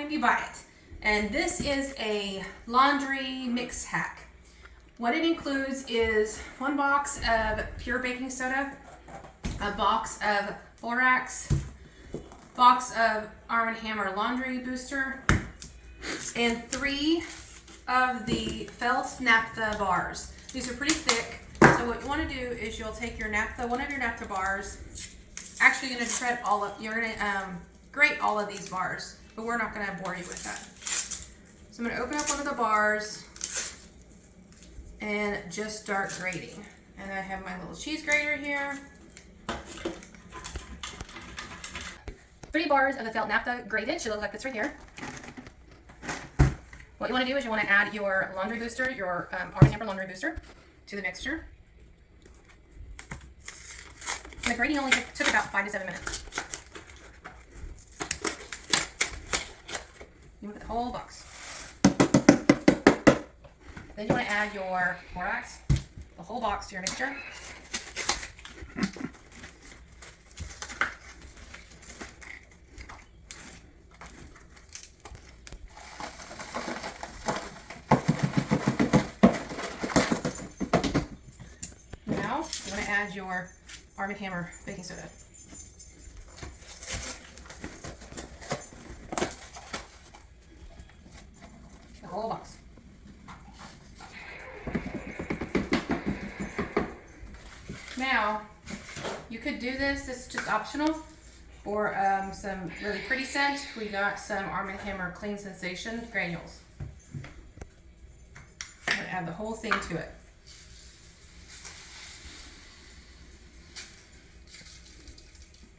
time you buy it. And this is a laundry mix hack. What it includes is 1 box of pure baking soda, a box of Borax, box of Arm & Hammer laundry booster, and 3 of the Fels Naptha bars. These are pretty thick, so what you want to do is you'll take your naphtha, one of your naphtha bars. Actually, you're gonna grate all of these bars, but we're not gonna bore you with that. So I'm gonna open up one of the bars and just start grating. And I have my little cheese grater here. 3 bars of the Fels Naptha grated, should look like this right here. What you want to do is you want to add your laundry booster, your Arm & Hammer laundry booster, to the mixture. The grating only took about 5 to 7 minutes. You want the whole box. Then you want to add your borax, the whole box, to your mixture. Now you want to add your Arm & Hammer baking soda. The whole box. Now, you could do this, it's just optional, for some really pretty scent. We got some Arm & Hammer Clean Sensation granules. I'm going to add the whole thing to it.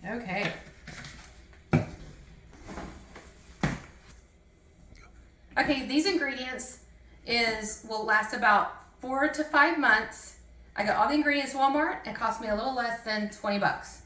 Okay. Okay, these ingredients will last about 4 to 5 months. I got all the ingredients at Walmart. It cost me a little less than 20 bucks.